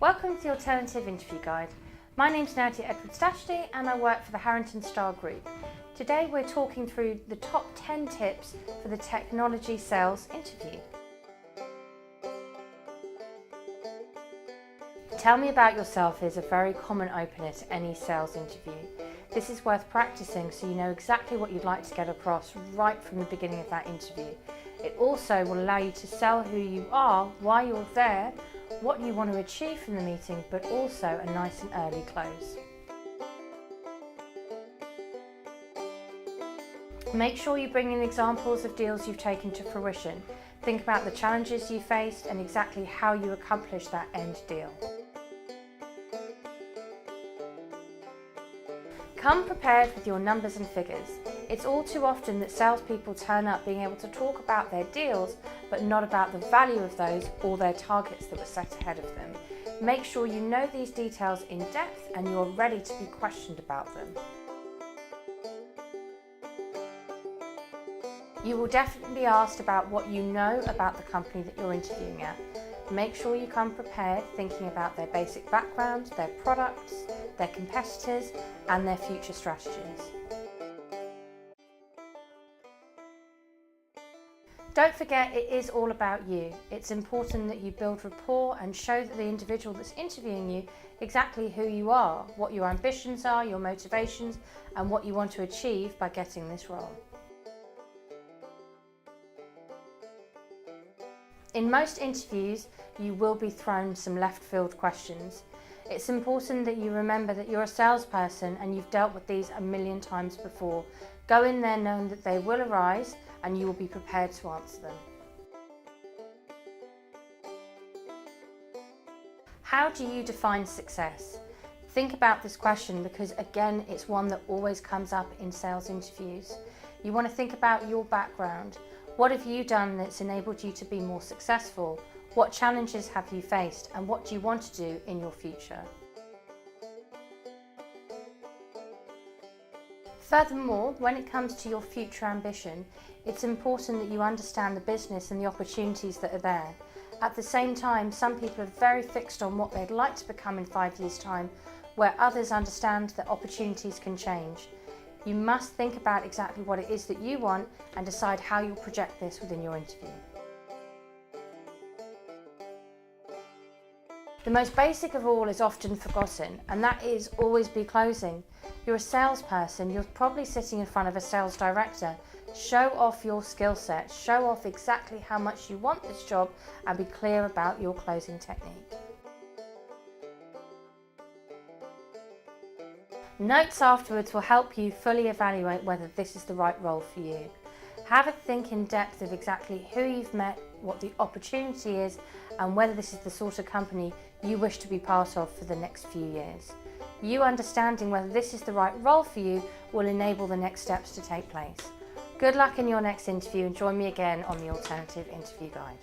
Welcome to the Alternative Interview Guide. My name's Nadia Edwards-Dashti and I work for the Harrington Starr Group. Today we're talking through the top 10 tips for the technology sales interview. Tell me about yourself is a very common opener to any sales interview. This is worth practicing so you know exactly what you'd like to get across right from the beginning of that interview. It also will allow you to sell who you are, why you're there, what you want to achieve from the meeting, but also a nice and early close. Make sure you bring in examples of deals you've taken to fruition. Think about the challenges you faced and exactly how you accomplished that end deal. Come prepared with your numbers and figures. It's all too often that salespeople turn up being able to talk about their deals, but not about the value of those or their targets that were set ahead of them. Make sure you know these details in depth and you're ready to be questioned about them. You will definitely be asked about what you know about the company that you're interviewing at. Make sure you come prepared, thinking about their basic background, their products, their competitors, and their future strategies. Don't forget, it is all about you. It's important that you build rapport and show the individual that's interviewing you exactly who you are, what your ambitions are, your motivations, and what you want to achieve by getting this role. In most interviews, you will be thrown some left field questions. It's important that you remember that you're a salesperson and you've dealt with these a million times before. Go in there knowing that they will arise and you will be prepared to answer them. How do you define success? Think about this question because again, it's one that always comes up in sales interviews. You want to think about your background. What have you done that's enabled you to be more successful? What challenges have you faced and what do you want to do in your future? Furthermore, when it comes to your future ambition, it's important that you understand the business and the opportunities that are there. At the same time, some people are very fixed on what they'd like to become in 5 years' time, where others understand that opportunities can change. You must think about exactly what it is that you want and decide how you'll project this within your interview. The most basic of all is often forgotten, and that is always be closing. You're a salesperson, you're probably sitting in front of a sales director. Show off your skill set, show off exactly how much you want this job, and be clear about your closing technique. Notes afterwards will help you fully evaluate whether this is the right role for you. Have a think in depth of exactly who you've met, what the opportunity is, and whether this is the sort of company you wish to be part of for the next few years. You understanding whether this is the right role for you will enable the next steps to take place. Good luck in your next interview and join me again on the Alternative Interview Guide.